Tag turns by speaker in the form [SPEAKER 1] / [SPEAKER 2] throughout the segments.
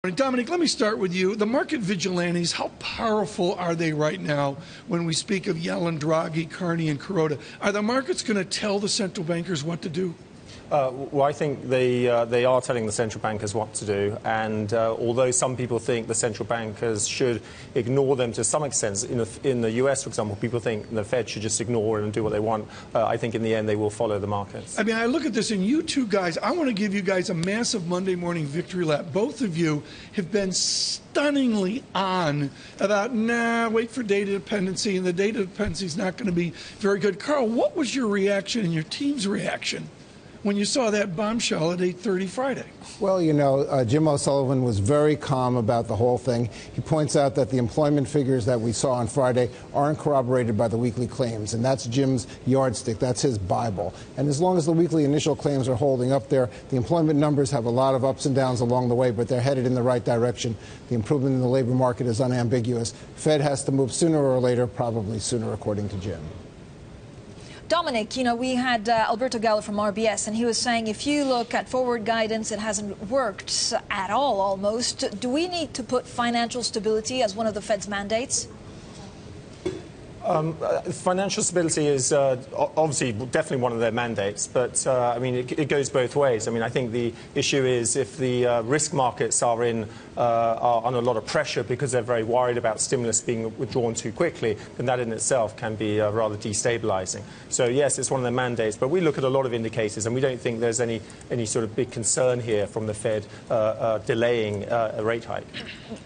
[SPEAKER 1] Dominic, let me start with you. The market vigilantes, how powerful are they right now when we speak of Yellen, Draghi, Carney, and Kuroda? Are the markets going to tell the central bankers what to do?
[SPEAKER 2] Well, I think they are telling the central bankers what to do, and although some people think the central bankers should ignore them to some extent, in the US, for example, people think the Fed should just ignore it and do what they want. I think in the end they will follow the markets. I
[SPEAKER 1] mean, I look at this, and you two guys, I want to give you guys a massive Monday morning victory lap. Both of you have been stunningly on about, wait for data dependency, and the data dependency is not going to be very good. Carl, what was your reaction and your team's reaction when you saw that bombshell at 8:30 Friday?
[SPEAKER 3] Well, you know, Jim O'Sullivan was very calm about the whole thing. He points out that the employment figures that we saw on Friday aren't corroborated by the weekly claims, and that's Jim's yardstick. That's his Bible. And as long as the weekly initial claims are holding up there, the employment numbers have a lot of ups and downs along the way, but they're headed in the right direction. The improvement in the labor market is unambiguous. Fed has to move sooner or later, probably sooner, according to Jim.
[SPEAKER 4] Dominic, you know, we had Alberto Gallo from RBS, and he was saying if you look at forward guidance, it hasn't worked at all, almost. Do we need to put financial stability as one of the Fed's mandates?
[SPEAKER 2] Financial stability is obviously definitely one of their mandates, but I mean, it goes both ways. I mean, I think the issue is if the risk markets are under a lot of pressure because they're very worried about stimulus being withdrawn too quickly, then that in itself can be rather destabilizing. So yes, it's one of their mandates, but we look at a lot of indicators, and we don't think there's any sort of big concern here from the Fed delaying a rate hike.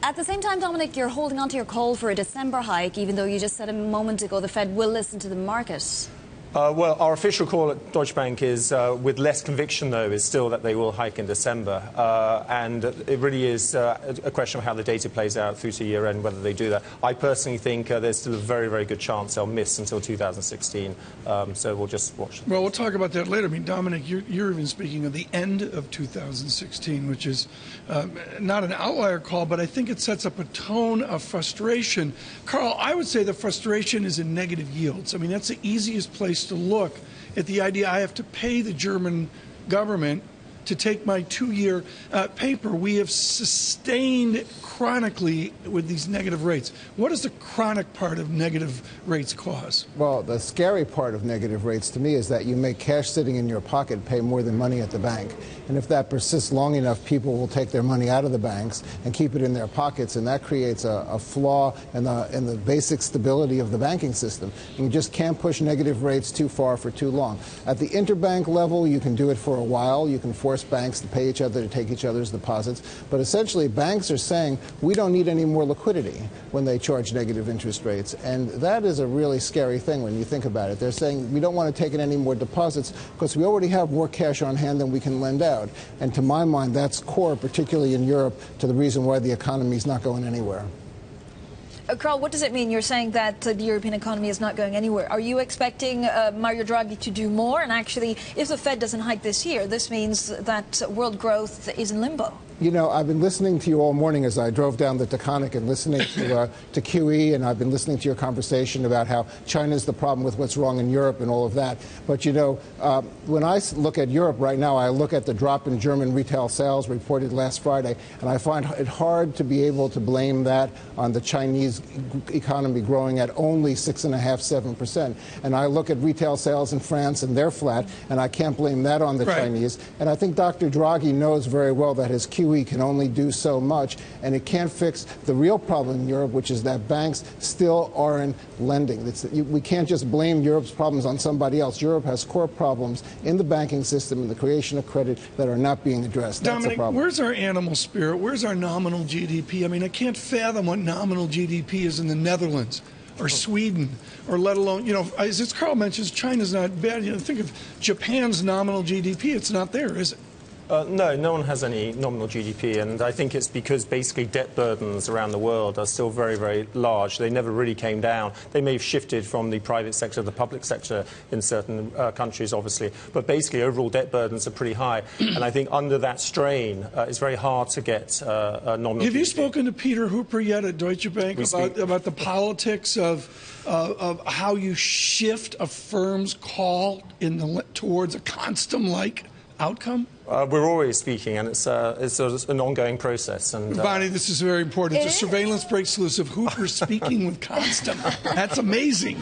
[SPEAKER 5] At the same time, Dominic, you're holding on to your call for a December hike, even though you just said a moment ago the Fed will listen to the market.
[SPEAKER 2] Well, our official call at Deutsche Bank is, with less conviction, though, is still that they will hike in December. And it really is a question of how the data plays out through to year-end, whether they do that. I personally think there's still a very, very good chance they'll miss until 2016. So we'll just watch.
[SPEAKER 1] Well, we'll talk about that later. I mean, Dominic, you're even speaking of the end of 2016, which is not an outlier call, but I think it sets up a tone of frustration. Carl, I would say the frustration is in negative yields. I mean, that's the easiest place to look at the idea I have to pay the German government to take my 2-year paper. We have sustained chronically with these negative rates. What does the chronic part of negative rates cause?
[SPEAKER 3] Well, the scary part of negative rates to me is that you make cash sitting in your pocket pay more than money at the bank. And if that persists long enough, people will take their money out of the banks and keep it in their pockets, and that creates a flaw in the basic stability of the banking system. And you just can't push negative rates too far for too long. At the interbank level, you can do it for a while. You can force banks to pay each other to take each other's deposits. But essentially, banks are saying, we don't need any more liquidity when they charge negative interest rates. And that is a really scary thing when you think about it. They're saying we don't want to take in any more deposits because we already have more cash on hand than we can lend out. And to my mind, that's core, particularly in Europe, to the reason why the economy is not going anywhere.
[SPEAKER 4] Carl, what does it mean? You're saying that the European economy is not going anywhere. Are you expecting Mario Draghi to do more? And actually, if the Fed doesn't hike this year, this means that world growth is in limbo.
[SPEAKER 3] You know, I've been listening to you all morning as I drove down the Taconic and listening to QE, and I've been listening to your conversation about how China's the problem with what's wrong in Europe and all of that. But, you know, when I look at Europe right now, I look at the drop in German retail sales reported last Friday, and I find it hard to be able to blame that on the Chinese economy growing at only 6.5%, 7%. And I look at retail sales in France, and they're flat, and I can't blame that on the Chinese. And I think Dr. Draghi knows very well that his QE can only do so much, and it can't fix the real problem in Europe, which is that banks still aren't lending. We can't just blame Europe's problems on somebody else. Europe has core problems in the banking system and the creation of credit that are not being addressed. That's
[SPEAKER 1] Dominic,
[SPEAKER 3] the problem.
[SPEAKER 1] Where's our animal spirit? Where's our nominal GDP? I mean, I can't fathom what nominal GDP is in the Netherlands or Sweden, or let alone, you know, as Carl mentions, China's not bad. You know, think of Japan's nominal GDP. It's not there, is it?
[SPEAKER 2] No, no one has any nominal GDP, and I think it's because basically debt burdens around the world are still very, very large. They never really came down. They may have shifted from the private sector to the public sector in certain countries, obviously, but basically overall debt burdens are pretty high. And I think under that strain, it's very hard to get a nominal GDP.
[SPEAKER 1] Have you spoken to Peter Hooper yet at Deutsche Bank about the politics of how you shift a firm's call towards a Konstam-like outcome?
[SPEAKER 2] We're always speaking, and it's an ongoing process. And
[SPEAKER 1] Bonnie, this is very important. It's a surveillance break exclusive. Hooper speaking with Konstam. That's amazing.